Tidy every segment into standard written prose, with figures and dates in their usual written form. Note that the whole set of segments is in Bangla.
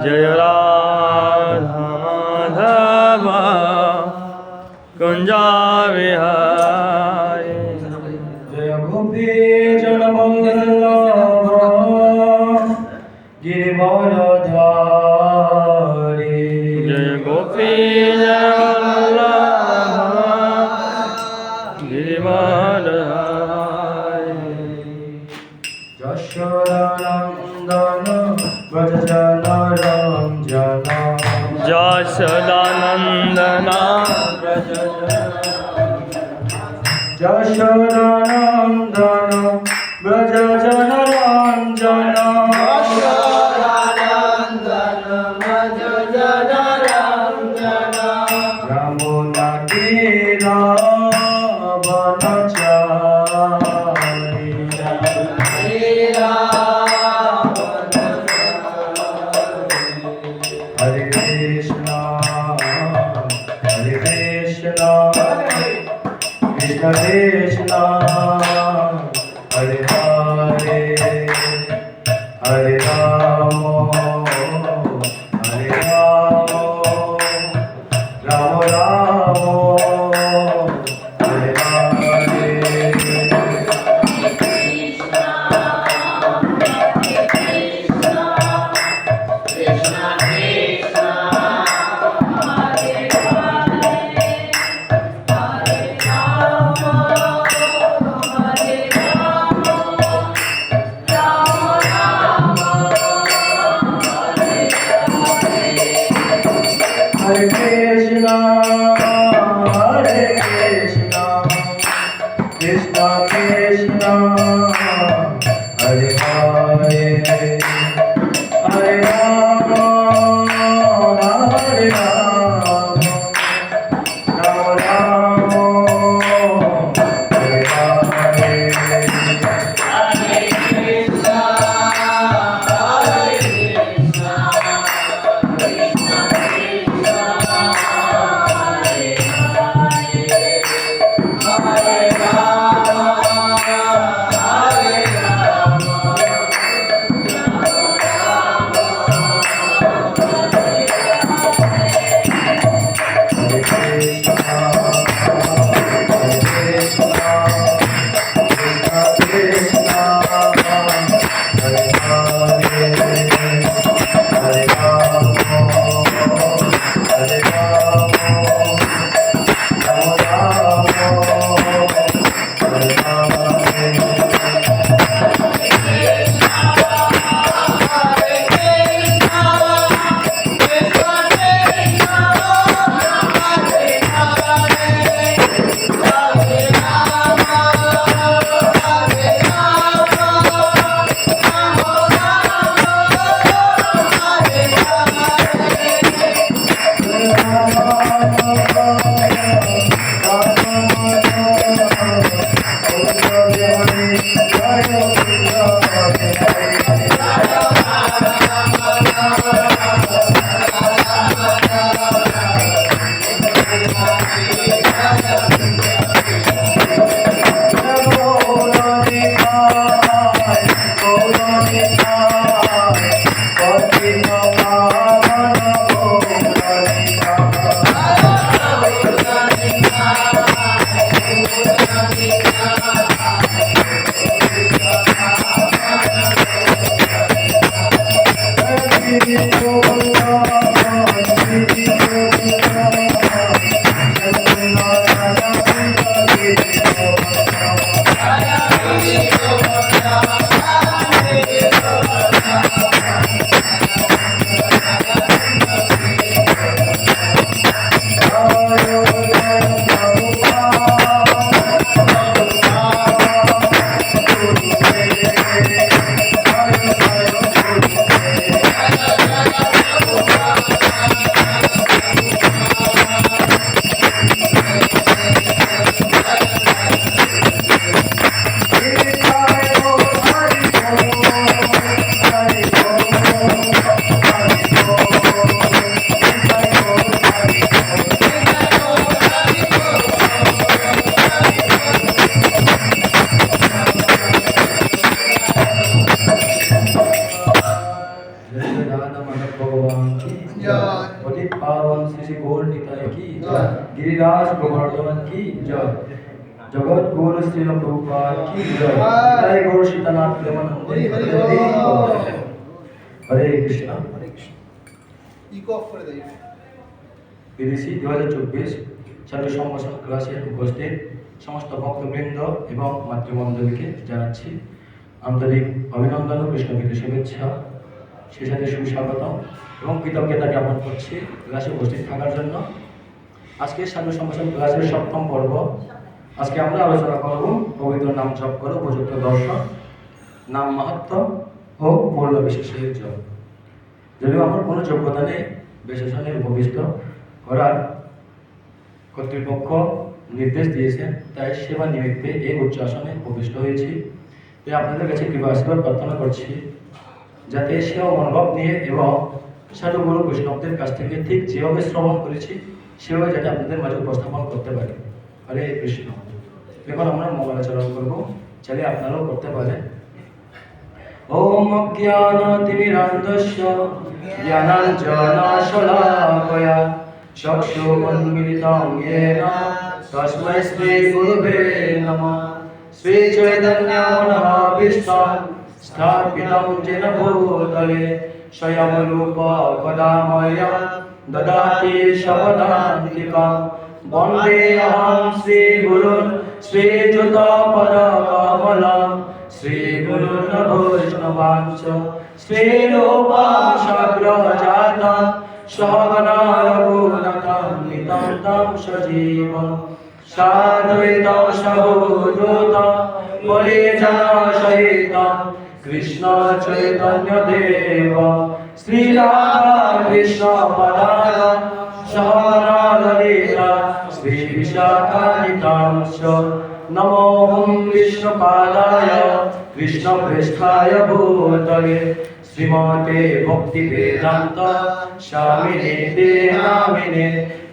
जय राधा माधव कुंजा विहारी जय गोपी जन वल्लभ गिरिवरधारी जय गोपी जय वल्लभ गिरिवरधारी यशोदानन्दन व्रजजन रञ्जन यशोदानन्दना यशोदानन्दन व्रजजन रञ्जन यमुना तीरावनचारि हरे Krishna Krishna Krishna Hare Hare Hare Ram Ram Ram Hare Hare Hare Krishna, Krishna Krishna, Hare Hare, Hare Rama, Hare Rama, Rama Rama, Hare Hare. Radha Madhav भगवान की जय, पतित पावन श्री श्री गौर निताय की जय, गिरिराज गोवर्धन की जय, जगत गुरु श्री प्रभुपाद की जय, जय गौर सीतानाथ प्रेमानंद हरे कृष्ण। বিদেশি 2024 ছাত্র সংগঠন ক্লাসে উপস্থিত সমস্ত ভক্তবৃন্দ এবং মাতৃমণ্ডলীকে জানাচ্ছি আন্তরিক অভিনন্দন ও কৃষ্ণপ্রীতি শুভেচ্ছা, সেই সাথে সুস্বাগত এবং কৃতজ্ঞতা জ্ঞাপন করছি ক্লাসে উপস্থিত থাকার জন্য। আজকে ছাত্র সংগঠন ক্লাসের 7ম পর্ব। আজকে আমরা আলোচনা করব পবিত্র নাম জপ করো উপযুক্ত দর্শন, নাম মাহাত্ম্য ও মূল্য বিশেষের জপ। যদিও আমার কোনো যোগ্যতা নেই বিশেষণের উপবিষ্ট করার, কর্তৃপক্ষ নির্দেশ দিয়েছেন, তাই সেবা নিমিত্তে এই উচ্চ আসনে উপবিষ্ট হয়েছি। তাই আপনাদের কাছে কৃপা আশীর্বাদ প্রার্থনা করছি যাতে সেবা মনোভাব নিয়ে এবং সাধুগুরু বৈষ্ণবদের কাছ থেকে ঠিক যেভাবে শ্রবণ করেছি সেভাবে যাতে আপনাদের মাঝে উপস্থাপন করতে পারি। হরে কৃষ্ণ। এখন আমরা মঙ্গলাচরণ করবো, চাইলে আপনারাও করতে পারেন। ওম অজ্ঞানতিমিরান্ধস্য জ্ঞানাঞ্জনশলাকয়া চক্ষুর্মিলিतं येन তস্मै শ্রীগুরুবে নমঃ। শ্রীচৈতন্যমনোভীষ্টং স্থাপিतं येन भूतले স্বয়ং রূপ কদা মह्यं দদাতি স্বপদান্তিকं। বন্দেऽহং শ্রীগুরুन् শ্রীযুতপদকমলम् শ্রীগুরুन् বৈষ্ণবাঞ্চ শ্রীরূপं সাগ্রজাतं সহগণা রঘুনাথं নিतं तं সজীবং সাদ্বৈतं সাবধূतं পরিজনসহিतं কৃষ্ণ চৈতন্য দেব শ্রীরাধা কৃষ্ণ পদারং সহগণা ললিতা শ্রী বিশাখানিতাংশ। নমো বিষ্ণুপাদায় কৃষ্ণপৃষ্ঠায় ভূতলে শ্রীমতে ভক্তিবেদান্ত স্বামিনে নামিনে।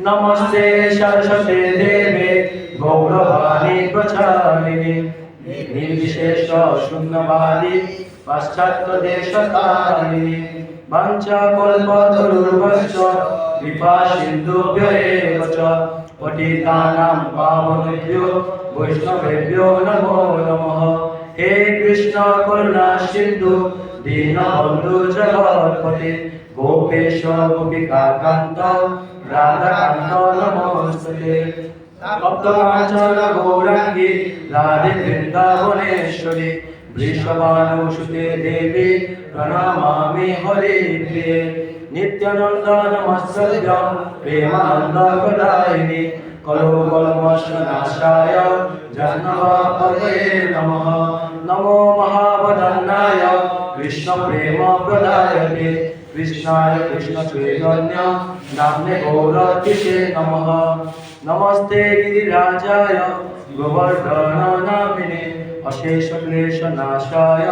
নমস্তে সরস্বতী দেবে গৌরবাণী প্রচারিণে নির্বিশেষ শূন্যবাদী পাশ্চাত্য দেশকারিণে। বাঞ্ছাকল্পতরুর্ভশ্চ কৃপা সিন্ধুভ্য এব চ পতিতানাং পাবনেভ্যো বৈষ্ণবেভ্যো নমো নমঃ। হে কৃষ্ণ করুণা সিন্ধু দীনবন্ধু জগৎপতে গোপেশ গোপিকাকান্ত রাধাকান্ত নমস্তুতে। তপ্তকাঞ্চন গৌরাঙ্গী রাধে বৃন্দাবনেশ্বরী বৃষভানুসুতে দেবী প্রণমামি হরে প্রিয়ে। নিত্যানন্দ নমস্তুভ্যং প্রেমানন্দপ্রদায়িনী কলৌকলমশনাশায় জাহ্নবীপতয়ে নমঃ। নমো মহাবদন্নায় কৃষ্ণ প্রেম প্রদায়তে কৃষ্ণায় কৃষ্ণ চৈতন্য নাম্নে গৌরতিষে নমঃ। নমস্তে গিরিরাজায় গোবর্ধন নামিনে অশেষ ক্লেশ নাশায়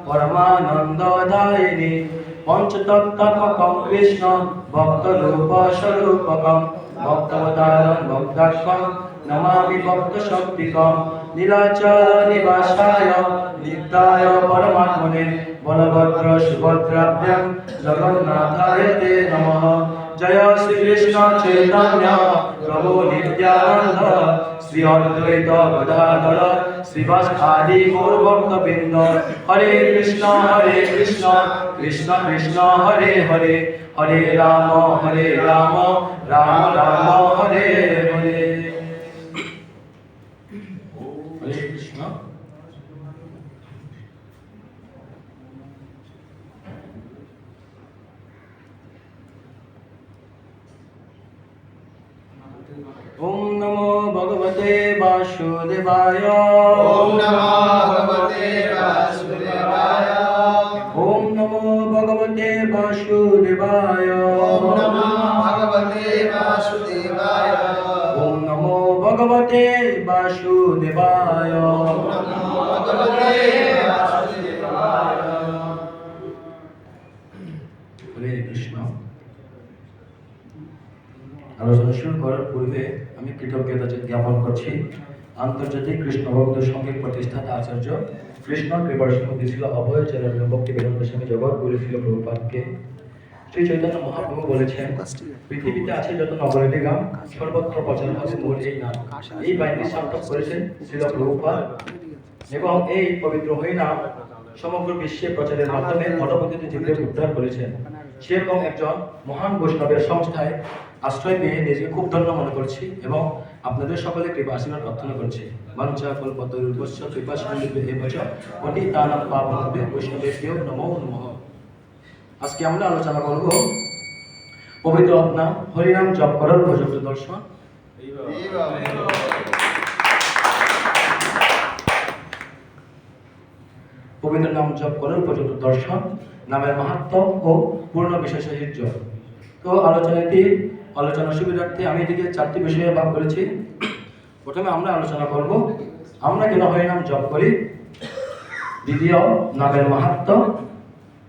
পরমানন্দদায়িনী। পঞ্চতত্ত্বাত্মকং কৃষ্ণ ভক্তরূপ স্বরূপকং ভক্তাবতারং ভক্তাখ্যং নমামি ভক্তশক্তিকং। নীলাচল নিবাসায় নিত্যায় পরমাত্মনে বলভদ্র সুভদ্রাভ্যাং জগন্নাথায় তে নমঃ। জয় শ্রীকৃষ্ণ চৈতন্য প্রভু নিত্যানন্দ শ্রী অদ্বৈত গদাধর শ্রীবাসাদি গৌরভক্তবৃন্দ। হরে কৃষ্ণ কৃষ্ণ কৃষ্ণ হরে হরে হরে রাম রাম রাম হরে হরে। হরে কৃষ্ণ। ওম নমো ভগবতে বাসুদেবায়। ওম নমো ভগবতে বাসুদেবায়। ওম নমো ভগবতে বাসুদেবায়। ওম নমো ভগবতে বাসুদেবায়। ওম নমো ভগবতে বাসুদেবায়। ওম নমো ভগবতে বাসুদেবায়। হরে কৃষ্ণ। আলোচনা শুরু করার পূর্বে আমি কৃতজ্ঞতা জ্ঞাপন করছি আন্তর্জাতিক কৃষ্ণ ভক্ত সংঘের প্রতিষ্ঠাতা আচার্য কৃষ্ণ কৃপার সমুদ্র ছিল অভয় চরণ ভক্তি বেদান্ত স্বামী জগৎ গুরু ছিল প্রভুপাদকে। শ্রী চৈতন্য মহাপ্রভু বলেছেন, পৃথিবীতে আছে যত নগরীটি গ্রাম, সর্বত্র প্রচার হবে মোর এই নাম। এই বাণীটি সার্থক করেছেন শ্রীল প্রভুপাদ, এবং এই পবিত্র হরি নাম সমগ্র বিশ্বে প্রচারের মাধ্যমে অধপতিত জীবদের উদ্ধার করেছেন। সেরকম একজন মহান বৈষ্ণবের সংস্থায় আশ্রয় পেয়ে নিজেকে খুব ধন্য মনে করছি এবং আপনাদের সকলে কৃপা আশীর্বাদ প্রার্থনা করছি। বাঞ্ছা কল্পতরুভ্যশ্চ কৃপা সিন্ধুভ্যেব চ পতিতানাং পাবনেভ্যো বৈষ্ণবেভ্যো নমো নমঃ। আজকে আমরা আলোচনা করব পবিত্র নাম হরিনাম জপ করার প্রযুক্ত দর্শন। পবিত্র নাম জপ করার প্রযুক্ত দর্শন, নামের মাহাত্ম্য ও পূর্ণ বিশেষায়িত। তো আলোচনার সুবিধার্থে আমি এদিকে 4টি বিষয়ে ভাগ করেছি। প্রথমে আমরা আলোচনা করব আমরা কেন হরিনাম জপ করি, দ্বিতীয় নামের মাহাত্ম্য,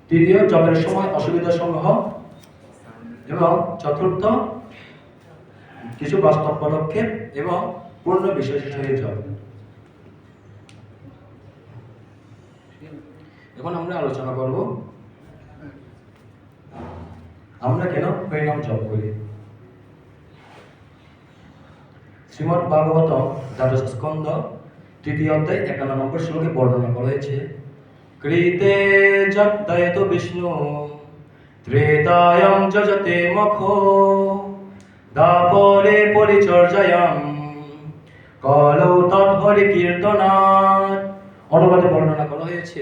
তৃতীয় জপের সময় অসুবিধা সমূহ, এবং চতুর্থ কিছু বাস্তব পদক্ষেপ এবং পূর্ণ বিশেষায়িত জপ। এখন আমরা আলোচনা করব আমরা কেন হরিনাম জপ করি। শ্রীমদ্ ভাগবতম দ্বাদশ স্কন্ধ 3য় অধ্যায় 51 নম্বর শ্লোকে বর্ণনা করা হয়েছে, কৃতে যদ্দয়ত বিষ্ণু ত্রেতায়ং যজতে মখো দাপরে পরিচর্যায়াম কলৌ তৎহরি কীর্তনাৎ। অনুবাদে বর্ণনা করা হয়েছে,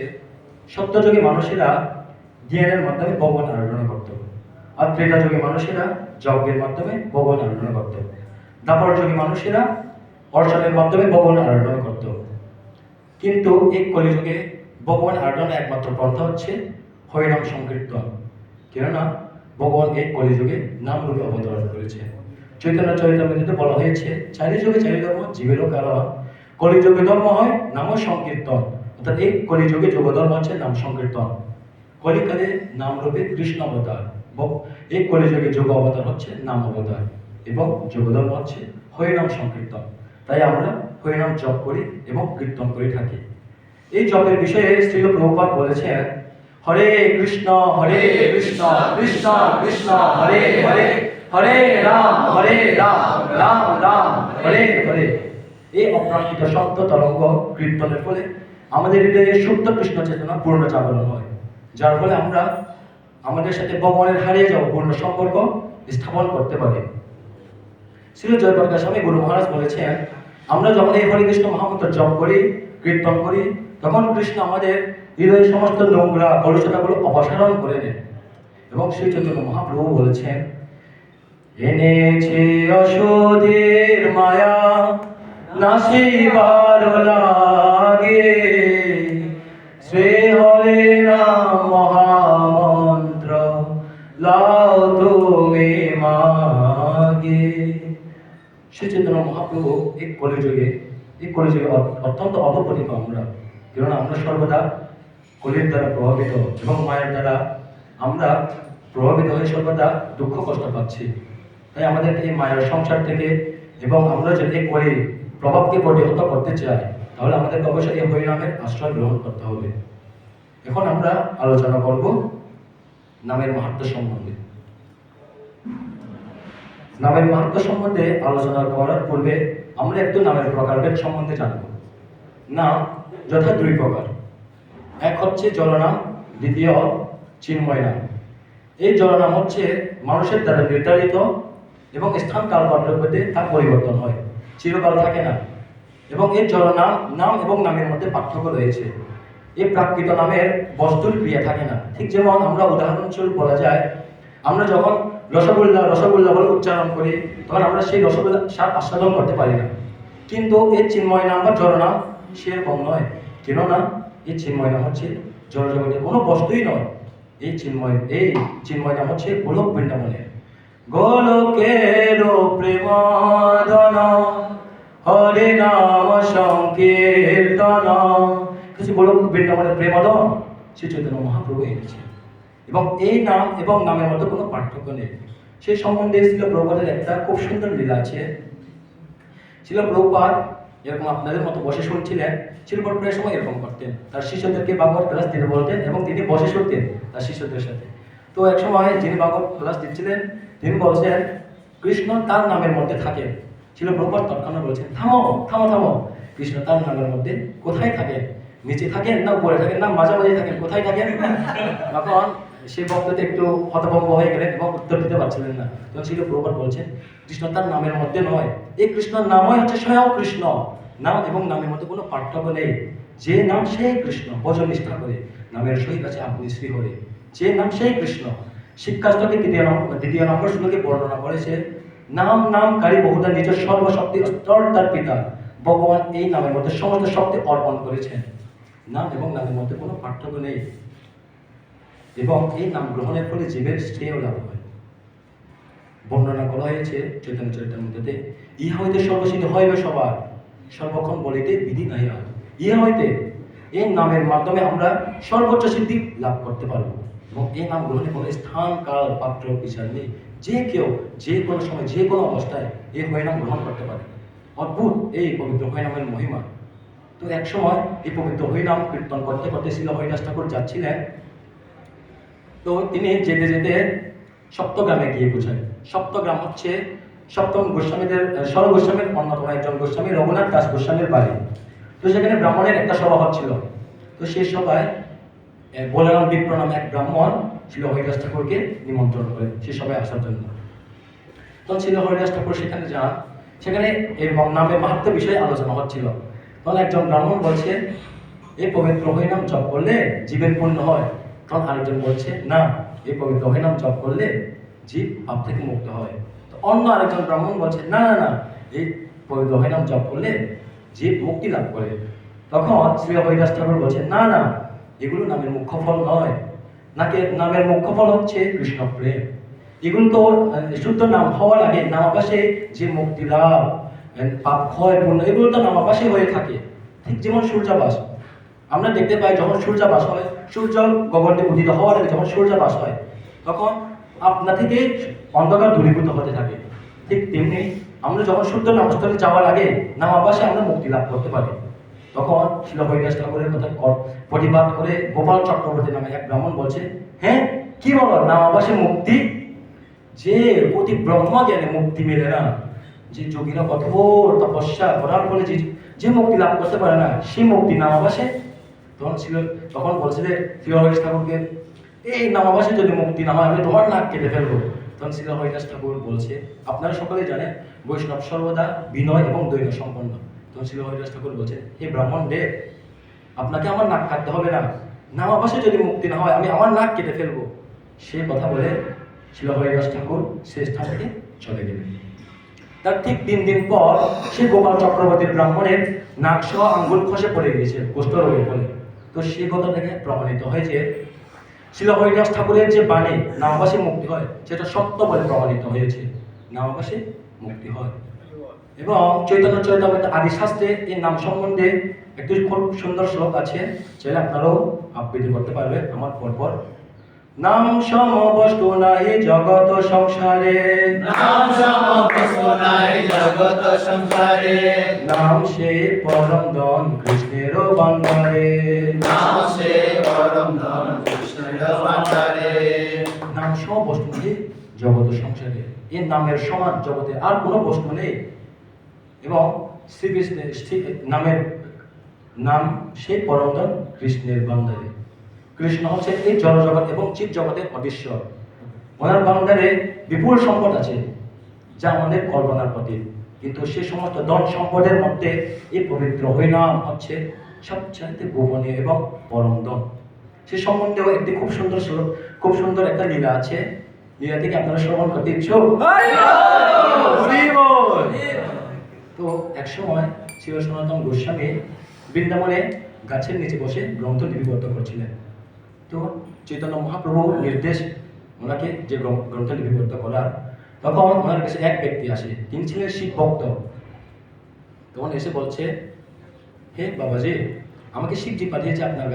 সত্যযুগী মানুষেরা জ্ঞানের মাধ্যমে ভগবান আরাধনা করত, আর ত্রেতাযুগী মানুষেরা যজ্ঞের মাধ্যমে ভগবান আরাধনা করত, দাপর যুগী মানুষেরা অর্চনের মাধ্যমে ভগবান আরাধনা করত। কিন্তু এই কলিযুগে ভগবান আরাধনার একমাত্র পন্থা হচ্ছে হরিনাম সংকীর্তন, কেননা ভগবান এই কলিযুগে নাম রূপে অবতরণ করেছে। চৈতন্য চরিতামৃতে বলা হয়েছে, চারি যুগে চারি ধর্ম জীবেরও কারণ, কলিযুগে ধর্ম হয় নাম সংকীর্তন, অর্থাৎ এই কলিযুগে যোগধর্ম হচ্ছে নাম সংকীর্তন। কলিকালে নাম রূপে কৃষ্ণ অবতার, এই কলিযুগে যোগ অবতার হচ্ছে নাম অবতার, এবং যোগধর্ম হচ্ছে হরিনাম সংকীর্তন। তাই আমরা হরিনাম জপ করি এবং কীর্তন করে থাকি। এই জপের বিষয়ে শ্রীল প্রভুপাদ বলেছেন, হরে কৃষ্ণ কৃষ্ণ কৃষ্ণ হরে হরে, হরে রাম রাম রাম হরে হরে। এই অপ্রাকৃত শব্দ তরঙ্গ কীর্তনের ফলে আমাদের হৃদয়ে শুদ্ধ কৃষ্ণ চেতনা পূর্ণ জাগরণ হয়, যার ফলে আমরা আমাদের সাথে ভগবানের হারিয়ে যাওয়া পূর্ণ সম্পর্ক স্থাপন করতে পারি। শ্রী জয়প্রকাশ স্বামী গুরু মহারাজ বলেছেন, আমরা যখন এই হরে কৃষ্ণ মহামন্ত্র জপ করি, কীর্তন করি, তখন কৃষ্ণ আমাদের হৃদয়ের সমস্ত নোংরা কলুষতাগুলো অপসারণ করে নেন। এবং শ্রী চৈতন্য মহাপ্রভু বলেছেন, এনেছে অসুধের মায়া নাসিবার লাগে, শ্রী হরে নাম মহামন্ত্র লাও তুমি মাগে। শ্রী চৈতন্য মহাপ্রভু এই কলিযুগে অত্যন্ত অধপতিত আমরা, কেননা আমরা সর্বদা কলির দ্বারা প্রভাবিত এবং মায়ের দ্বারা আমরা প্রভাবিত হয়ে সর্বদা দুঃখ কষ্ট পাচ্ছি। তাই আমাদেরকে এই মায়ের সংসার থেকে, এবং আমরা যদি এই কলির প্রভাবকে প্রতিহত করতে চাই, তাহলে আমাদেরকে অবশ্যই এই হরিনামের আশ্রয় গ্রহণ করতে হবে। এখন আমরা আলোচনা করব নামের মাহাত্ম্য সম্বন্ধে। নামের মাহাত্ম্য সম্বন্ধে আলোচনা করার পূর্বে আমরা একটু নামের প্রকারভেদ সম্বন্ধে জানব। নাম যথা 2 প্রকার, এক হচ্ছে জলনাম, দ্বিতীয় চিন্ময় নাম। এই জলনাম হচ্ছে মানুষের দ্বারা নির্ধারিত এবং স্থান কাল পার্থক্যতে তার পরিবর্তন হয়, চিরকাল থাকে না। এবং এই জলনাম নাম এবং নামের মধ্যে পার্থক্য রয়েছে। এই প্রাকৃত নামের বস্তুর ক্রিয়া থাকে না। ঠিক যেমন আমরা উদাহরণস্বরূপ বলা যায়, আমরা যখন রসগোল্লা বলে উচ্চারণ করি, তখন আমরা সেই রসগোল্লা স্বাদ আস্বাদন করতে পারি না। কিন্তু এই চিন্ময় নাম বা জড়নাম সেরকম নয়, কেননা এই চিন্ময় নাম হচ্ছে জড়জগতের কোনো বস্তুই নয়। এই চিন্ময় নাম হচ্ছে গোলক বৃন্দাবনের। গোলকের প্রেমাদন হরে নাম সংকীর্তন, কিছু গোলক বৃন্দাবনের প্রেমাদন শ্রী চৈতন্য মহাপ্রভু এনেছে। এবং এই নাম এবং নামের মধ্যে কোনো পার্থক্য নেই। সেই সম্বন্ধে শ্রীল প্রভুপাদের একটা খুব সুন্দর লীলা আছে। শ্রীল প্রভুপাদ এরকম আপনাদের মতো বসে শুনছিলেন, শ্রীল প্রভুপাদ প্রায় সময় এরকম করতেন, তার শিষ্যদেরকে ভাগবত ক্লাস দিতে বলতেন এবং তিনি বসে শুনতেন তার শিষ্যদের সাথে। তো এক সময় যিনি ভাগবত ক্লাস দিচ্ছিলেন তিনি বলছেন কৃষ্ণ তার নামের মধ্যে থাকে। ছিল প্রভুপাদ তৎক্ষণাৎ বলছেন থামো থামো থামো, কৃষ্ণ তার নামের মধ্যে কোথায় থাকেন? নিচে থাকেন না উপরে থাকেন না মাঝামাঝি থাকেন, কোথায় থাকেন? তখন সেই ভক্তটি একটু হতভম্ব হয়ে গেলেন এবং উত্তর দিতে পারছিলেন না। তখন ছিল প্রভুপাদ বলছেন কৃষ্ণ তার নামের মধ্যে নয়, এই কৃষ্ণর নামই হচ্ছে স্বয়ং কৃষ্ণ। নাম এবং নামের মধ্যে কোনো পার্থক্য নেই। যে নাম সেই কৃষ্ণ, ভজন নিষ্ঠা করে নামের সহিত আছে আপনি শ্রী হরে। যে নাম সেই কৃষ্ণ। শিক্ষাস্তকে দ্বিতীয় নম্বর শ্লোকে বর্ণনা করেছে নাম নামকারী বহুধা নিজের সর্বশক্তি স্তর তার পিতা ভগবান এই নামের মধ্যে সমস্ত শক্তি অর্পণ করেছেন। নাম এবং নামের মধ্যে কোনো পার্থক্য নেই এবং এই নাম গ্রহণের ফলে জীবের শ্রেয় লাভ হয়। বর্ণনা করা হয়েছে চৈতন্য চরিতামৃততে ইহা হইতে সর্বসিদ্ধ হইবে সবার, সর্বক্ষণ বলিতে বিধি নাই আর। ইহা হইতে এই নামের মাধ্যমে আমরা সর্বোচ্চ সিদ্ধি লাভ করতে পারবো এবং এই নাম গ্রহণে কোনো স্থান কাল পাত্র বিচার নেই। যে কেউ যে কোনো সময় যে কোনো অবস্থায় এই হরিনাম গ্রহণ করতে পারে। অদ্ভুত এই পবিত্র হরিনামের মহিমা। তো এক সময় এই পবিত্র হরিনাম কীর্তন করতে করতে শ্রীল হরিদাস ঠাকুর যাচ্ছিলেন। তো তিনি যেতে যেতে সপ্তগ্রামে গিয়ে পৌঁছায়। সপ্তগ্রাম হচ্ছে সপ্তম গোস্বামীদের সর গোস্বামীর অন্যতম একজন গোস্বামী রঘুনাথ দাস গোস্বামীর বাড়ি। তো সেখানে ব্রাহ্মণের একটা সভা হচ্ছিল। তো সেই সভায় বলরাম বিপ্র নামে এক ব্রাহ্মণ শ্রীল হরিদাস ঠাকুরকে নিমন্ত্রণ করে সেই সভায় আসার জন্য। তখন শ্রীল হরিদাস ঠাকুর সেখানে যান। সেখানে এই নামের মাহাত্ম্য বিষয়ে আলোচনা হচ্ছিল। তখন একজন ব্রাহ্মণ বলছে এই পবিত্র হরিনাম জপ করলে জীবের পুণ্য হয়। তখন আরেকজন বলছে না, এই পবিত্র হরিনাম জপ করলে জীব পাপ থেকে মুক্ত হয়। তো অন্য আরেকজন ব্রাহ্মণ বলছে না না না, এই পবিত্র হরিনাম জপ করলে জীব মুক্তি লাভ করে। তখন শ্রী হরিদাস ঠাকুর বলছে না না, এগুলো নামের মুখ্য ফল নয়। নামের মুখ্য ফল হচ্ছে কৃষ্ণ প্রেম। এগুলো তো শুদ্ধ নাম হওয়ার আগে নামাবাসে যে মুক্তি লাভ, পাপ ক্ষয় পূর্ণ, এগুলো তো নামাবাসে হয়ে থাকে। ঠিক যেমন সূর্যাবাস, আমরা দেখতে পাই যখন সূর্যাবাস হয়, সূর্য গগনে উদিত হওয়ার আগে যখন সূর্যাবাস হয় তখন আপনা থেকে অন্ধকার দূরীভূত হতে থাকে। ঠিক তেমনি আমরা যখন শুদ্ধ নামস্থলে যাওয়ার আগে নামাবাসে আমরা মুক্তি লাভ করতে পারি। তখন শ্রীল হরিদাস ঠাকুরের কথা প্রতিবাদ করে গোপাল চক্রবর্তী নামে এক ব্রাহ্মণ বলছে হ্যাঁ কি বলো নামাবাসে মুক্তি? যে অতি ব্রহ্ম জ্ঞানে মুক্তি মেলে না, যে যোগীরা কঠোর তপস্যা করার ফলে যে মুক্তি লাভ করতে পারে না সেই মুক্তি নামাবাসে। তখন বলছিলে শ্রী হরিদাস ঠাকুরকে এই নামাবাসে যদি মুক্তি না হয় আমি তোমার নাক কেটে ফেলবো। তখন শ্রী হরিদাস ঠাকুর বলছে আপনারা সকলেই জানেন বৈষ্ণব সর্বদা বিনয় এবং দৈন্য সম্পন্ন। তখন শ্রী হরিদাস ঠাকুর বলছে হে ব্রাহ্মণ দেব, আপনাকে আমার নাক কাটতে হবে না, নামাবাসে যদি মুক্তি না হয় আমি আমার নাক কেটে ফেলবো। সেই কথা বলে শ্রী হরিদাস ঠাকুর সে স্থান থেকে চলে গেলেন। তার ঠিক 3 দিন পর সে গোপাল চক্রবর্তীর ব্রাহ্মণের নাক সহ আঙ্গুল খসে পড়ে গিয়েছে কুষ্ঠরোগের ফলে। তো সেই কথা থেকে প্রমাণিত হয় যে শ্রীল হরিদাস ঠাকুরের যে বাণী নামাবাসে মুক্তি হয় সেটা সত্য বলে প্রমাণিত হয়েছে। নামাবাসে মুক্তি হয়। এবং চৈতন্য চরিতামৃত আদি শাস্ত্রে এই নাম সম্বন্ধে একটি খুব সুন্দর শ্লোক আছে, চাইলে আপনারাও আবৃত্তি করতে পারবেন আমার পরপর। নাম সম বস্তু নাহি জগত সংসারে, নাম সমবস্তু নাই জগত সংসারে, নাম সে পরম ধন কৃষ্ণের ভান্ডারে, নাম সে পরম ধন কৃষ্ণের ভান্ডারে। নাম সম বস্তু নাহি জগত সংসারে, এই নামের সমান জগতে আর কোনো বস্তু নেই। এবং শ্রীকৃষ্ণের নামের নাম সেই পরম ধন কৃষ্ণের ভান্ডারে। কৃষ্ণ হচ্ছে এই জড়জগৎ এবং চিৎ জগতের অধীশ্বর। ওনার ভান্ডারে বিপুল সম্পদ আছে যা আমাদের কল্পনার প্রতীক, কিন্তু সে সমস্ত ধন সম্পদের মধ্যে এই পবিত্র হরিনাম হচ্ছে সবচাইতে গোপনীয় এবং পরম ধন। সে সম্বন্ধেও একটি খুব সুন্দর একটা লীলা আছে। লীলা থেকে আপনারা শ্রবণ করতে ইচ্ছুক? তো এক সময় শ্রী সনাতন গোস্বামী বৃন্দাবনে গাছের নিচে বসে গ্রন্থ লিপিবদ্ধ করছিলেন। তো চৈতন্য মহাপ্রভু নির্দেশ ওনাকে যে গ্রন্থ লিপিবদ্ধ করার, তখন ওনার কাছে এক ব্যক্তি আসে, তিনি ছিলেন শিব ভক্ত। তখন এসে বলছে হে বাবাজি, আমাকে শিবজি পাঠিয়েছে আপনার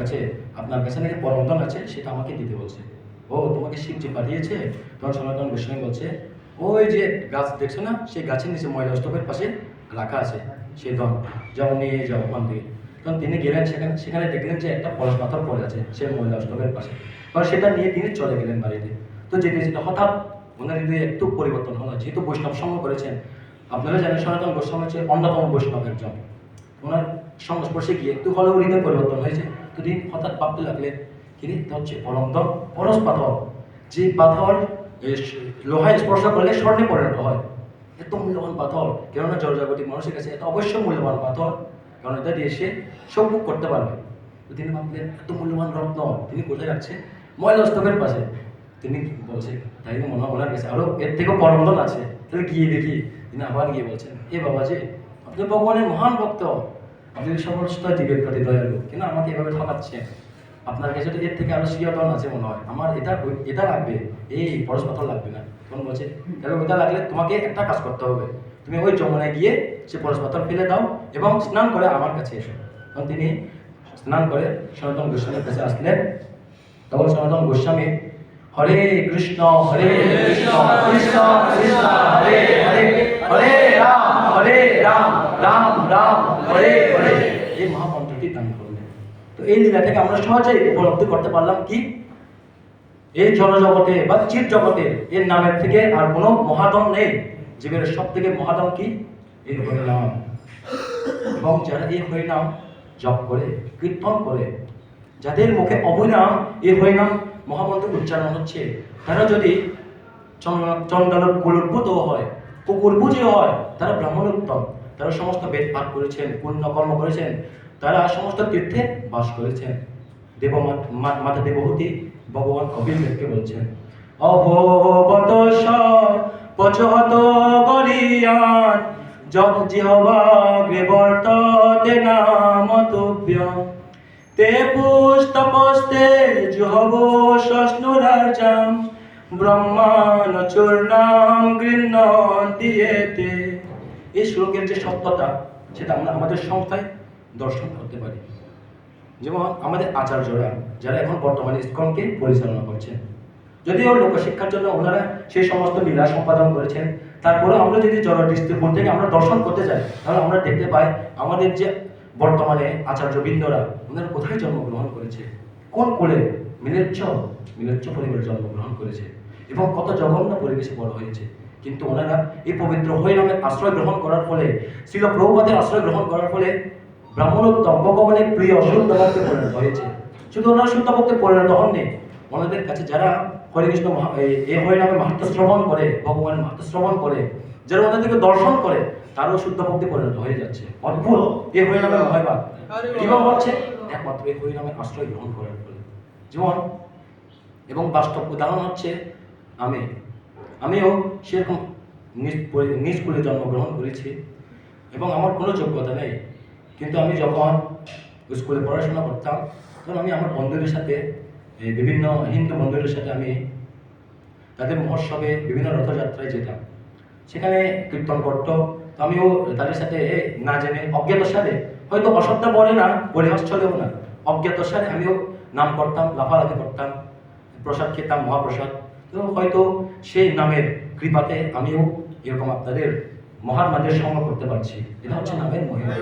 কাছে নাকি পরম ধন আছে, সেটা আমাকে দিতে বলছে। ও তোমাকে শিবজি পাঠিয়েছে? তখন সনাতন গোস্বামী বলছে ওই যে গাছ দেখছো না, সেই গাছের নিচে ময়লা স্তূপের পাশে রাখা আছে সেই ধন, যাও নিয়ে যাও ওখান থেকে। তখন তিনি গেলেন সেখানে দেখলেন যে একটা পরশ পাথর পড়ে আছে সেই ময়লা স্তূপের পাশে। তখন সেটা নিয়ে তিনি চলে গেলেন বাড়িতে। তো যেতে যেতে হঠাৎ ওনার হৃদয়ে একটু পরিবর্তন হলো, যেহেতু বৈষ্ণব সঙ্গ করেছেন। আপনারা জানেন সনাতন গোস্বামী হচ্ছে অন্যতম বৈষ্ণব একজন। ওনার সংস্পর্শে গিয়ে একটু হলেও হৃদয় পরিবর্তন হয়েছে। তো তিনি হঠাৎ ভাবতে লাগলেন কিরে তা হচ্ছে পরমদম পরশ পাথর, যে পাথর লোহায় স্পর্শ করলে স্বর্ণে পরিণত হয়। এত মূল্যবান পাথর, কেননা জড়জাগতিক মানুষের কাছে এটা অবশ্যই মূল্যবান পাথর, কারণ এটা দিয়ে সে সব ভোগ করতে পারবে। তো তিনি ভাবলেন এত মূল্যবান রত্ন তিনি কোথায় রাখছে? ময়লা স্তূপের পাশে। তিনি বলছে তাই মনে হয় ওনার কাছে আরো এর থেকেও পরমদন আছে, তাহলে গিয়ে দেখি। তিনি আবার গিয়ে বলছেন এ বাবাজি, আপনি ভগবানের মহান ভক্ত, আপনি সমস্ত জীবের প্রতি দয়ালু, কেন আমাকে এভাবে ঠকাচ্ছে? আপনার কাছে তো এর থেকে আরো শ্রীয়তন আছে মনে হয়, আমার এটা লাগবে, এই পরশ পাথর লাগবে না। তখন বলছে তাহলে ওইটা লাগলে তোমাকে একটা কাজ করতে হবে, তুমি ওই যমুনায় গিয়ে সে পরশ পাথর ফেলে দাও এবং স্নান করে আমার কাছে এসো। তখন তিনি স্নান করে সনাতন গোস্বামীর কাছে আসলেন। তখন সনাতন গোস্বামী হরে কৃষ্ণ কৃষ্ণ কৃষ্ণ হরে হরে, হরে রাম রাম রাম হরে হরে, এই মহামন্ত্রটি দান করলেন। তো এই লীলাটাকে আমরা সহজেই উপলব্ধি করতে পারলাম কি এই জনজগতে বা চির জগতে এর নামের থেকে আর কোনো মহাদম নেই। জীবের সব থেকে মহাদম কি? এই হরিনাম। এবং যারা এই হরিনাম জপ করে কীর্তন করে, যাদের মুখে অবৈনাম এই হরিনাম মহামন্ত্র উচ্চারণ হচ্ছে, তারা যদি চন্ডাল কুলুর্ভূত হয়, কুকুরভুজে হয়, তারা ব্রাহ্মণ উত্তম, তারা সমস্ত বেদ পাঠ করেছেন, পুণ্য কর্ম করেছেন, তারা সমস্ত তীর্থে বাস করেছেন। মাতা দেবহূতি ভগবান কপিল দেবকে বলছেন অহো বতস পচহত গরিয়ান যত জিহ্বাগ্রে বর্ততে নামতুভ্যং তে পুস্তপস্তে জুহব শশ্নুরার্জাম ব্রহ্মাণ চূর্ণাম গৃহ্ণন্তি এতে। এই শ্লোকের যে সত্যতা সেটা আমরা আমাদের সংস্থায় দর্শন করতে পারি। যেমন আমাদের আচার্যরা যারা এখন বর্তমানে ইসকনকে পরিচালনা করছেন, যদিও লোকশিক্ষার জন্য ওনারা সেই সমস্ত লীলা সম্পাদন করেছেন, তারপরে আমরা যদি জড় দৃষ্টিকোণ থেকে আমরা দর্শন করতে যাই, তাহলে আমরা দেখতে পাই আমাদের যে বর্তমানে আচার্যবৃন্দরা ওনারা কোথায় জন্মগ্রহণ করেছে, কোন কোলে? মিলেচ্ছ পরিবারে জন্মগ্রহণ করেছে এবং কত জঘন্য পরিবেশে বড় হয়েছে। কিন্তু ওনারা এই পবিত্র হরিনামের আশ্রয় গ্রহণ করার ফলে, শ্রীল প্রভুপাদের আশ্রয় গ্রহণ করার ফলে ব্রাহ্মণোত্তম ভগবানের প্রিয় শুদ্ধ ভক্তে পরিণত হয়েছে। শুধু ওনারা শুদ্ধ ভক্তে পরিণত হননি, ওনাদের কাছে যারা হরিকৃষ্ণ এই হরিনামের মাহাত্ম শ্রবণ করে, ভগবানের মাহাত্ম শ্রবণ করে, যারা ওনাদেরকে দর্শন করে, তারাও শুদ্ধ ভক্তি পরিণত হয়ে যাচ্ছে। অদ্ভুত এই হরিনামের মহিমা কিভাবে হচ্ছে? একমাত্র এই হরিনামের আশ্রয় গ্রহণ করার ফলে। যেমন এবং বাস্তব উদাহরণ হচ্ছে আমিও সেরকম নিজ কুলে জন্মগ্রহণ করেছি এবং আমার কোনো যোগ্যতা নেই, কিন্তু আমি যখন স্কুলে পড়াশোনা করতাম তখন আমি আমার বন্ধুদের সাথে, বিভিন্ন হিন্দু বন্ধুদের সাথে আমি তাদের মহোৎসবে বিভিন্ন রথযাত্রায় যেতাম, সেখানে কীর্তন করতো। তো আমিও তাদের সাথে না জেনে অজ্ঞাতসারে, হয়তো অশ্রদ্ধা বলে না, পরিহাস চলেও না, অজ্ঞাতসারে আমিও নাম করতাম, লাফালাফি করতাম, প্রসাদ খেতাম, মহাপ্রসাদ। তো হয়তো সেই নামের কৃপাতে আমিও এরকম আপনাদের মহাত্মাদের সঙ্গ করতে পারছি। এটা হচ্ছে নামের মহিমা।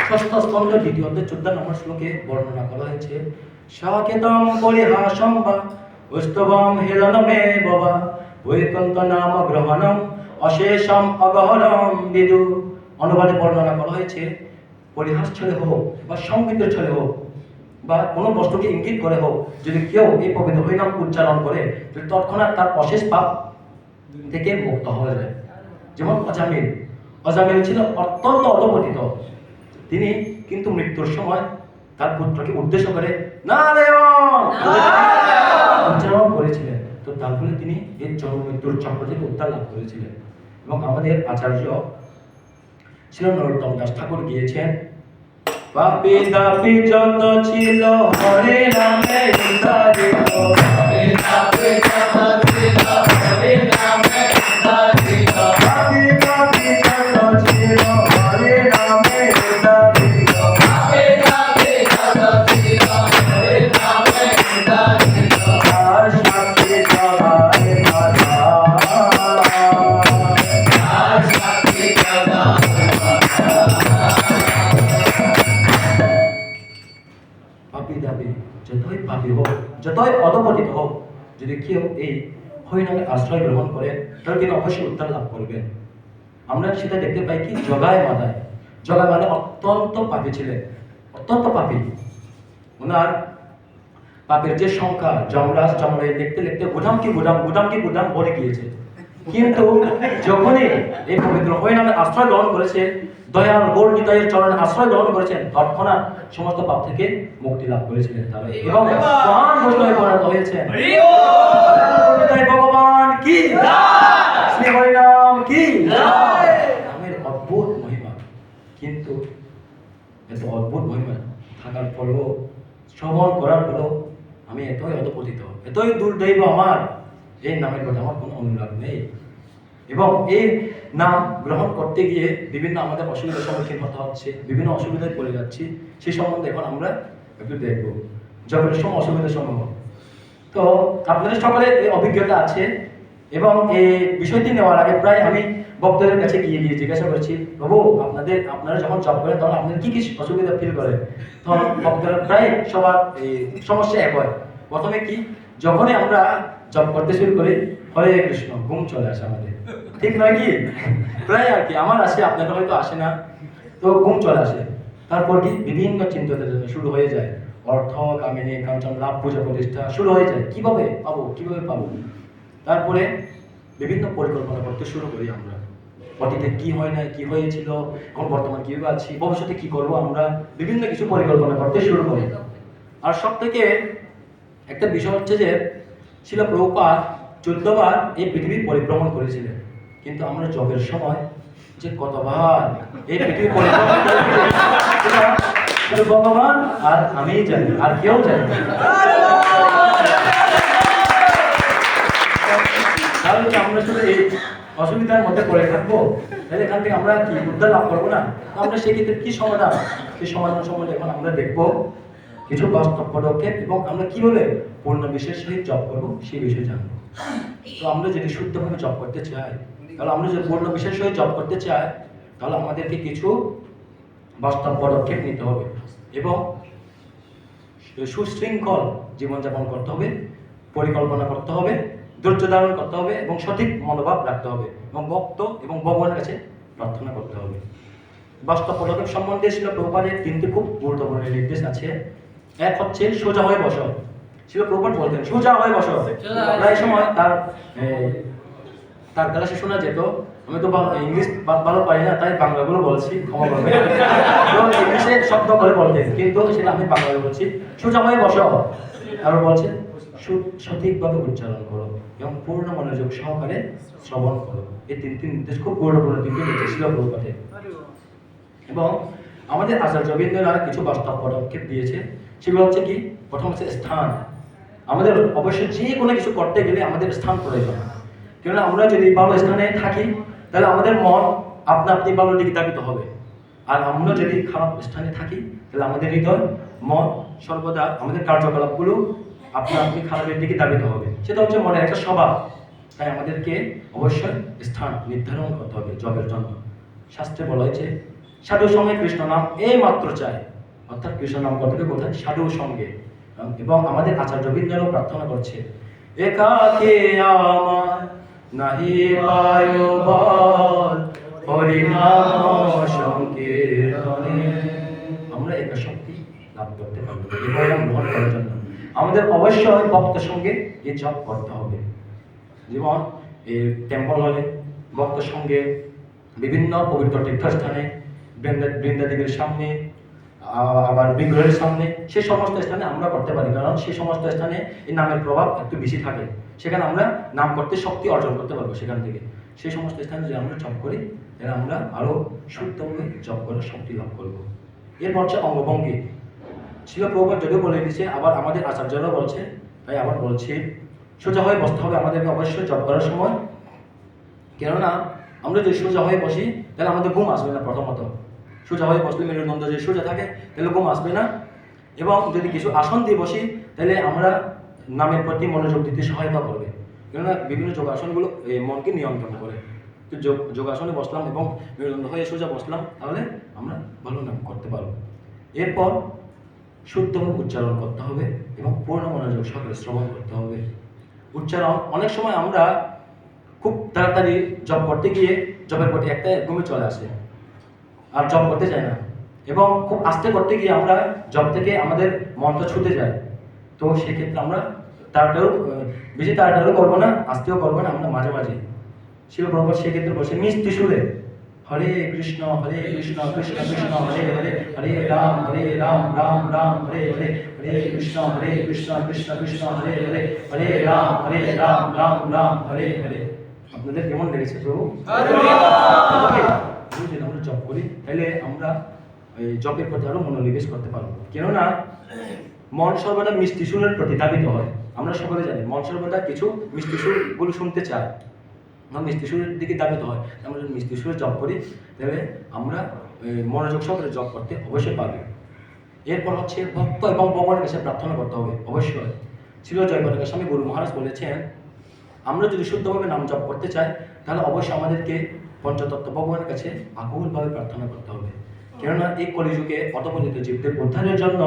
ষষ্ঠ স্কন্ধ দ্বিতীয় অধ্যায় 14 নম্বর শ্লোকে বর্ণনা করা হয়েছে সাকেতম পরিহাসম বা উস্তবম হেলনমে বাবা বৈকুণ্ঠ নাম গ্রহণম অশেষম অগহরম বিদু। অনুবাদে বর্ণনা করা হয়েছে পরিহাস ছলে হোক বা সংগীতের ছলে হোক বা কোনো বস্তুকে ইঙ্গিত করে হোক, যদি কেউ এই পবিত্র হরিনাম উচ্চারণ করে তাহলে তৎক্ষণাৎ তার অশেষ পাপ থেকে মুক্ত হয়ে যায়। যেমন অজামিল ছিল অত্যন্ত অধপতিত, তিনি কিন্তু মৃত্যুর সময় তার পুত্রকে উদ্দেশ্য করে নারায়ণ উচ্চারণ করেছিলেন। তো তার ফলে তিনি এই জন্ম মৃত্যুর চক্র থেকে উদ্ধার লাভ করেছিলেন। এবং আমাদের আচার্য ছিল নরোত্তম দাস ঠাকুর গিয়েছেন পাপি দাপি যত ছিল হরে নামে উদ্ধারিত, পাপি দাপি যত ছিল হরে নামে উদ্ধারিত, পাপি দাপি যত ছিল হরে নামে উদ্ধারিত, পাপি দাপি যত ছিল হরে নামে উদ্ধারিত, আর সাক্ষী সবাই কথা, আর সাক্ষী কথা। পাপি দাবি যতই পাপি হোক যতই অধপতিত হোক, যদি কেউ এই হরিনামের আশ্রয় গ্রহণ করে তাহলে তিনি অবশ্যই উত্তর লাভ করবেন। আমরা সেটা দেখতে পাই কি জগায় মাথায়। জগায় মানে অত্যন্ত পাপী ছিলেন, অত্যন্ত পাপী। ওনার পাপের যে সংখ্যা যমরাজ যমরাজ লিখতে লিখতে গুদাম কি গুদাম ভরে গিয়েছে। কিন্তু যখনই এই পবিত্র হরিনামের আশ্রয় গ্রহণ করেছে, দয়াল গৌর নিতাইয়ের চরণে আশ্রয় গ্রহণ করেছেন, তৎক্ষণাৎ সমস্ত পাপ থেকে মুক্তি লাভ করেছিলেন তারা এবং মহান বৈষ্ণবে পরিণত হয়েছেন। নিতাই ভগবান কি জয়, শ্রী হরিনাম কি জয়। নামের অদ্ভুত মহিমা, কিন্তু এত অদ্ভুত মহিমা থাকার পরেও, শ্রবণ করার পরেও আমি এতই অধপতিত, এতই দুর্দৈব আমার, এই নামের কথা আমার কোনো অনুরাগ নেই। এবং এই নাম গ্রহণ করতে গিয়ে বিভিন্ন আমাদের অসুবিধার সম্মুখীন হতে হচ্ছে, বিভিন্ন অসুবিধায় পড়ে যাচ্ছি, সেই সম্বন্ধে এখন আমরা একটু দেখবো। জবের সময় অসুবিধার সমূহ, তো আপনাদের সকলের এই অভিজ্ঞতা আছে এবং এই বিষয়টি নেওয়ার আগে প্রায় আমি ভক্তদের কাছে গিয়ে জিজ্ঞাসা করছি, প্রভু আপনারা যখন জব করেন তখন আপনাদের কি কি অসুবিধা ফিল করেন? তখন ভক্তরা প্রায় সবার এই সমস্যা এক হয়। প্রথমে কি, যখনই আমরা জব করতে শুরু করি, হরে কৃষ্ণ, ঘুম চলে আসে আমাদের, ঠিক নয় কি? প্রায় আর কি আমার আসে, আপনাদের হয়তো আসে না, তো ঘুম চলে আসে। তারপর কি বিভিন্ন চিন্তা শুরু হয়ে যায়, অর্থ কামিনী কাঞ্চন লাভ পূজা প্রতিষ্ঠা শুরু হয়ে যায়, কিভাবে পাবো। তারপরে বিভিন্ন পরিকল্পনা করতে শুরু করি আমরা, অতীতে কি হয় না, কি হয়েছিল, এখন বর্তমান কিভাবে আছি, ভবিষ্যতে কি করব, আমরা বিভিন্ন কিছু পরিকল্পনা করতে শুরু করি। আর সব থেকে একটা বিষয় হচ্ছে যে শিল প্রভুপাদ 14 বার এই পৃথিবী পরিভ্রমণ করেছিলেন, কিন্তু আমরা জবের সময় যে কতবার এই পৃথিবী পরিভ্রমণ করেছিলেন শুধু ভগবান আর আমিই জানি, আর কেউ জানি না। তাহলে কি আমরা শুধু এই অসুবিধার মধ্যে পড়ে থাকবো? তাহলে এখান থেকে আমরা কি উদ্ধার লাভ করবো না? তো আমরা সেই ক্ষেত্রে কি সমাধান, সেই সমাধান সম্বন্ধে এখন আমরা দেখবো কিছু বাস্তব পদক্ষেপ এবং আমরা কিভাবে পূর্ণ বিশেষ সহিত জব করবো সেই বিষয়ে জানবো। তো আমরা যদি শুদ্ধভাবে জব করতে চাই, তাহলে আমরা যদি পূর্ণ বিশেষ সহিত জব করতে চাই, তাহলে আমাদেরকে কিছু বাস্তব পদক্ষেপ নিতে হবে এবং সুশৃঙ্খল জীবনযাপন করতে হবে, পরিকল্পনা করতে হবে, ধৈর্য ধারণ করতে হবে এবং সঠিক মনোভাব রাখতে হবে এবং ভক্ত এবং ভগবানের কাছে প্রার্থনা করতে হবে। বাস্তব পদক্ষেপ সম্বন্ধে শিল প্রভুপাদের 3টি খুব গুরুত্বপূর্ণ নির্দেশ আছে। এক হচ্ছে সোজা হয়ে বসো। শিল প্রভুপাদ বলতেন সোজা হয়ে বসো। প্রায় সময় তার ক্লাসে শোনা যেত, আমি তো ইংলিশ ভালো পারি না তাই বাংলাগুলো বলছি, ক্ষমা করবে। তো ইংলিশে শব্দ করে বলতেন, কিন্তু সেটা আমি বাংলায় বলছি। সোজা হয়ে বসো, আরো বলছেন সঠিকভাবে উচ্চারণ করো এবং পূর্ণ মনোযোগ সহকারে শ্রবণ করো। এই 3টি নির্দেশ খুব গুরুত্বপূর্ণ 3টি নির্দেশ ছিল প্রভুপাদের। এবং আমাদের আচার্যবৃন্দরা কিছু বাস্তব পদক্ষেপ দিয়েছে, সেগুলো হচ্ছে কি, প্রথম হচ্ছে স্থান। আমাদের অবশ্যই যে কোনো কিছু করতে গেলে আমাদের স্থান প্রয়োজন, কেননা আমরা যদি ভালো স্থানে থাকি তাহলে আমাদের মন আপনা আপনি ভালো দিকে ধাবিত হবে, আর আমরা যদি খারাপ স্থানে থাকি তাহলে আমাদের হৃদয় মন সর্বদা আমাদের কার্যকলাপগুলো আপনা আপনি খারাপের দিকে ধাবিত হবে। সেটা হচ্ছে মনের একটা স্বভাব। তাই আমাদেরকে অবশ্যই স্থান নির্ধারণ করতে হবে জবের জন্য। শাস্ত্রে বলা হয়েছে সাধু সঙ্গে কৃষ্ণ নাম এই মাত্র চাই, অর্থাৎ কৃষ্ণ নাম করতে হবে কোথায়? সাধুর সঙ্গে। এবং আমাদের আচার্যবৃন্দরাও প্রার্থনা করছে, একাকে আমার নাহি পায় বল হরি নাম সংকীর্তনে। আমরা একা শক্তি লাভ করতে পারবো এই পরিণাম গ্রহণ করার জন্য আমাদের অবশ্যই ভক্তের সঙ্গে এই জপ করতে হবে। যেমন এই টেম্পল হলে ভক্তের সঙ্গে, বিভিন্ন পবিত্র তীর্থস্থানে, বৃন্দাদেবীর সামনে, আবার বিগ্রহের সামনে, সে সমস্ত স্থানে আমরা করতে পারি, কারণ সেই সমস্ত স্থানে এই নামের প্রভাব একটু বেশি থাকে। সেখানে আমরা নাম করতে শক্তি অর্জন করতে পারবো। সেখান থেকে সেই সমস্ত স্থানে যদি আমরা জপ করি তাহলে আমরা আরো শুদ্ধভাবে জপ করার শক্তি লাভ করবো। এরপর হচ্ছে অঙ্গভঙ্গি। শিল প্রভুপাদ যদিও বলে দিয়েছে, আবার আমাদের আচার্যরাও বলছে, তাই আবার বলছি সোজা হয়ে বসতে হবে আমাদেরকে অবশ্যই জপ করার সময়। কেননা আমরা যদি সোজা হয়ে বসি তাহলে আমাদের ঘুম আসবে না। প্রথমত সোজা হয়ে বসলে মেরুদণ্ড যদি সোজা থাকে তাহলে ঘুম আসবে না, এবং যদি কিছু আসন দিয়ে বসি তাহলে আমরা নামের প্রতি মনোযোগ দিতে সহায়তা করবে, কেননা বিভিন্ন যোগাসনগুলো মনকে নিয়ন্ত্রণ করে। তো যোগাসনে বসলাম এবং মেরুদণ্ড হয়ে সোজা বসলাম, তাহলে আমরা ভালো নাম করতে পারবো। এরপর শুদ্ধভাবে উচ্চারণ করতে হবে এবং পূর্ণ মনোযোগ সহকারে শ্রবণ করতে হবে। উচ্চারণ অনেক সময় আমরা খুব তাড়াতাড়ি জপ করতে গিয়ে জপের প্রতি একটা একদমই চলে আসে আর জপ করতে চায় না, এবং খুব আস্তে করতে গিয়ে আমরা জব থেকে আমাদের মনটা ছুটে যায়। তো সেক্ষেত্রে আমরা তাড়াতাড়ি বেশি তাড়াতাড়ি করবো না, আস্তেও করবো না, আমরা মাঝে মাঝে শিল প্রভুপাদ সেক্ষেত্রে বসে মিষ্টি সুরে হরে কৃষ্ণ কৃষ্ণ কৃষ্ণ হরে হরে, হরে রাম রাম রাম হরে হরে, হরে কৃষ্ণ কৃষ্ণ কৃষ্ণ হরে হরে, হরে রাম রাম রাম হরে হরে। আপনাদের কেমন লেগেছে প্রভু? যদি আমরা জপ করি তাহলে আমরা এই জপের প্রতি আরো মনোনিবেশ করতে পারবো। কেননা মন সর্বদা মিষ্টি সুরের প্রতি ধাবিত হয়। আমরা সকলে জানি মন সর্বদা কিছু মিষ্টি সুরগুলো শুনতে চায়, মিষ্টি সুরের দিকে ধাবিত হয়। আমরা যদি মিষ্টি সুরে জপ করি তাহলে আমরা মনোযোগ সহকারে জপ করতে অবশ্যই পারবো। এরপর হচ্ছে ভক্ত এবং ভগবানের কাছে প্রার্থনা করতে হবে অবশ্যই। ছিল জয়পাতাকা স্বামী গুরু মহারাজ বলেছেন, আমরা যদি শুদ্ধভাবে নাম জপ করতে চাই তাহলে অবশ্যই আমাদেরকে পঞ্চতত্ত্ব ভগবানের কাছে আকুলভাবে প্রার্থনা করতে হবে। কেননা এই কলিযুগে অধপতিত জীবদের উদ্ধারের জন্য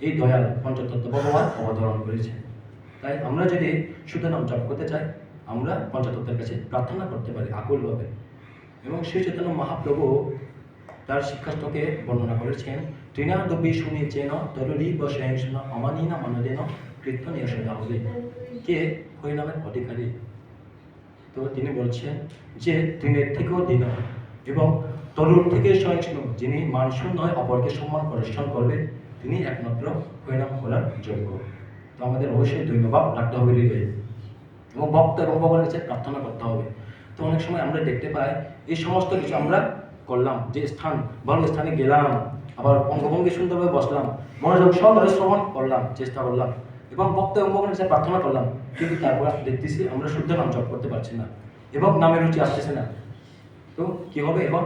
এই দয়াল পঞ্চতত্ত্ব ভগবান অবতরণ করেছেন। তাই আমরা যদি শুদ্ধ নাম জপ করতে চাই আমরা পঞ্চতত্ত্বের কাছে প্রার্থনা করতে পারি আকুলভাবে। এবং শ্রী চৈতন্য মহাপ্রভু তার শিক্ষাষ্টকে বর্ণনা করেছেন, তৃণাদপি শুনেছেন তরুরী বসেন অমানীনা মনোদেন কীর্তনীয় সোজা হবে। কে হরিনামের অধিকারী? তো তিনি বলছেন যে তৃণের থেকেও দীন এবং তরুর থেকে সহিষ্ণু, যিনি মানশূন্য নয় অপরকে সম্মান প্রদর্শন করবে, তিনি একমাত্র হরিনাম করার যোগ্য। তো আমাদের অবশ্যই ধন্যবাদ রাখতে হবে হৃদয়ে এবং ভক্ত এবং ভগবানের কাছে প্রার্থনা করতে হবে। তো অনেক সময় আমরা দেখতে পাই এই সমস্ত কিছু আমরা করলাম, যে স্থান ভালো স্থানে গেলাম, আবার অঙ্গভঙ্গি সুন্দরভাবে বসলাম, মনোযোগ সহকারে শ্রবণ করলাম, চেষ্টা করলাম এবং ভক্ত এবং ভগবানের কাছে প্রার্থনা করলাম, কিন্তু তারপর দেখতেছি আমরা শুদ্ধ নাম জপ করতে পারছি না এবং নামের রুচি আসতেছে না। তো কি হবে এখন?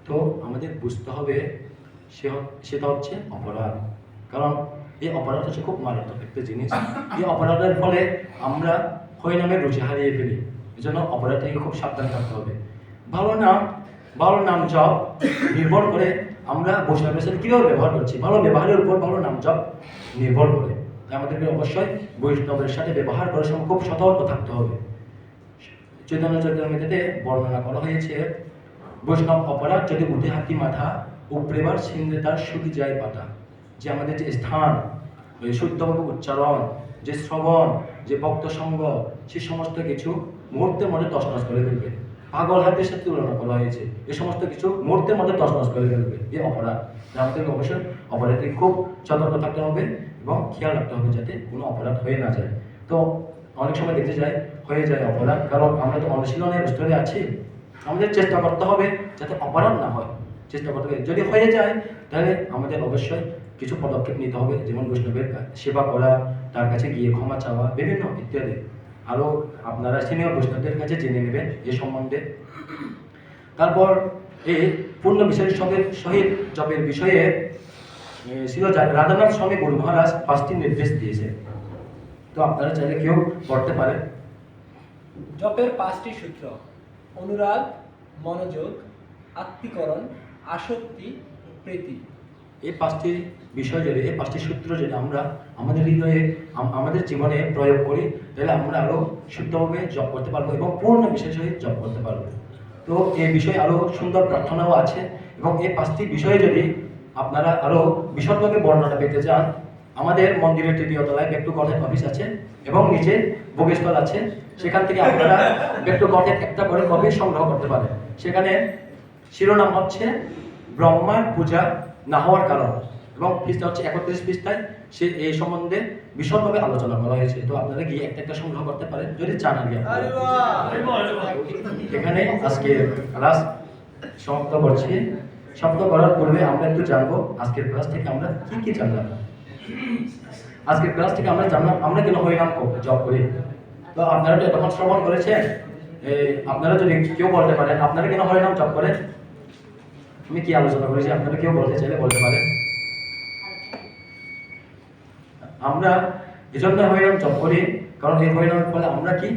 তো আমাদের বুঝতে হবে সেটা হচ্ছে অপরাধ। কারণ এই অপরাধ হচ্ছে খুব মারাত্মক একটা জিনিস। এই অপরাধের ফলে আমরা হরিনামের রুচি হারিয়ে ফেলি। এই জন্য অপরাধ থেকে খুব সাবধান থাকতে হবে। ভালো নাম জপ নির্ভর করে আমরা বৈষ্ণবের সাথে কীভাবে ব্যবহার করছি, ভালো ব্যবহারের উপর ভালো নাম জপ নির্ভর করে। তাই আমাদেরকে অবশ্যই বৈষ্ণবের সাথে ব্যবহার করার সময় খুব সতর্ক থাকতে হবে। চৈতন্য চরিতামৃতে বর্ণনা করা হয়েছে, বৈষ্ণব অপরাধ যদি উঠে হাতি মাথা উপরেবার সিন্ধে তার শুকি যায় পাতা। যে আমাদের যে স্থান, ওই শুদ্ধভাবে উচ্চারণ, যে শ্রবণ, যে ভক্ত সঙ্গ, সে সমস্ত কিছু মুহূর্তের মধ্যে তছনছ করে ফেলবে। পাগল হাতের সাথে তুলনা করা হয়েছে, এই সমস্ত কিছু মুহূর্তের মধ্যে তছনছ করে ফেলবে এই অপরাধ। আমাদেরকে অবশ্যই অপরাধে খুব সতর্ক থাকতে হবে এবং খেয়াল রাখতে হবে যাতে কোনো অপরাধ হয়ে না যায়। তো অনেক সময় দেখতে হয়ে যায় অপরাধ, কারণ আমরা তো অনুশীলনের স্তরে আছি। আমাদের চেষ্টা করতে হবে যাতে অপরাধ না হয়, চেষ্টা করতে হবে। যদি হয়ে যায় তাহলে আমাদের অবশ্যই কিছু পদক্ষেপ নিতে হবে, যেমন বৈষ্ণবের সেবা করা, তার কাছে গিয়ে ক্ষমা চাওয়া, বিভিন্ন ইত্যাদি। আরও আপনারা সিনিয়র বৈষ্ণবদের কাছে জেনে নেবেন এ সম্বন্ধে। তারপর এই পূর্ণ বিষয়ের সহিত জপের বিষয়ে ছিল রাধানাথ স্বামী গুরু মহারাজ 5টি নির্দেশ দিয়েছে। তো আপনারা চাইলে কেউ পড়তে পারেন। জপের 5টি সূত্র: অনুরাগ, মনোযোগ, আত্মীকরণ, আসক্তি, প্রীতি। এই 5টি বিষয় যদি, এই 5টি সূত্র যদি আমরা আমাদের হৃদয়ে আমাদের জীবনে প্রয়োগ করি তাহলে আমরা আরও শুদ্ধভাবে জপ করতে পারবো এবং পূর্ণ বিষয়ের সহিত জপ করতে পারবো। তো এই বিষয়ে আরও সুন্দর প্রার্থনাও আছে এবং এই 5টি বিষয়ে যদি আপনারা আরও বিশদভাবে বর্ণনা পেতে চান, আমাদের মন্দিরের 3য় তলায় ব্যাক টু গডের অফিস আছে এবং নিচে ভোগস্থল আছে। সেখান থেকে আপনারা ব্যাক টু গডের একটা করে কপি সংগ্রহ করতে পারেন। সেখানে শিরোনাম হচ্ছে ব্রহ্মার পূজা না হওয়ার কারণ এবং পৃষ্ঠা হচ্ছে 31 পৃষ্ঠায় সে এই সম্বন্ধে বিশদভাবে আলোচনা করা হয়েছে। তো আপনারা গিয়ে একটা সংগ্রহ করতে পারেন যদি চান। এখানে আজকে ক্লাস সমাপ্ত করছি। সমাপ্ত করার পূর্বে আমরা একটু জানবো আজকের ক্লাস থেকে আমরা কি জানলাম। আজকের ক্লাস থেকে আমরা জানলাম আমরা কেন হরিনাম জপ করি। তো আপনারা তো এতক্ষণ শ্রবণ করেছেন, আপনারা যদি কেউ বলতে পারেন আপনারা কেন হরিনাম জপ করেন, আমি কি আলোচনা করেছি আপনারা কেউ বলতে চাইলে বলতে পারেন। আমরা এজন্য হরিনাম জপ করি কারণ এই হরিনামের ফলে আমরা কি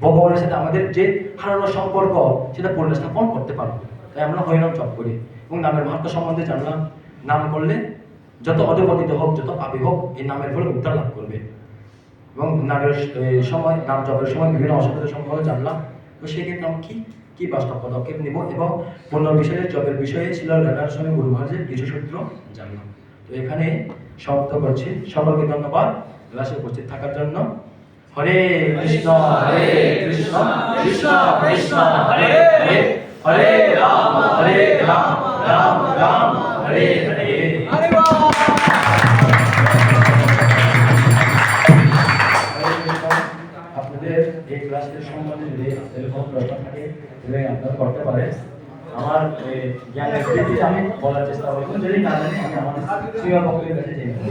ভগবানের সাথে আমাদের যে হারানো সম্পর্ক সেটা পুনর্স্থাপন করতে পারবো। তাই আমরা হরিনাম জপ করি এবং নামের মাহাত্ম্য সম্বন্ধে জানলাম। নাম করলে যত অধপতিত হোক, যত পাপী হোক, এই নামের ফলে উদ্ধার লাভ করবে। এবং নামের সময়, নাম জপের সময় বিভিন্ন অসুবিধার সম্পর্কে জানলাম। তো সেক্ষেত্রে আমি কি বাস্তব পদক্ষেপ নিব এবং পুনর্বিষয়ে জপের বিষয়ে ছিল লেখার সময় গুরু মহারাজের কিছু সূত্র জানলাম। তো এখানে সমাপ্ত করছি। সকলকে ধন্যবাদ ক্লাসে উপস্থিত থাকার জন্য। হরে কৃষ্ণ কৃষ্ণ কৃষ্ণ হরে হরে, হরে রাম রাম রাম হরে হরে। আপনাদের এই ক্লাসের সম্বন্ধে যদি আপনাদের কোনো প্রশ্ন থাকে তাহলে আপনারা করতে পারেন। আমার জ্ঞানের ভিত্তিতে আমি বলার চেষ্টা করব, যদি না জানি আমি আমার সিনিয়র বক্তাদের কাছে জেনে নেব।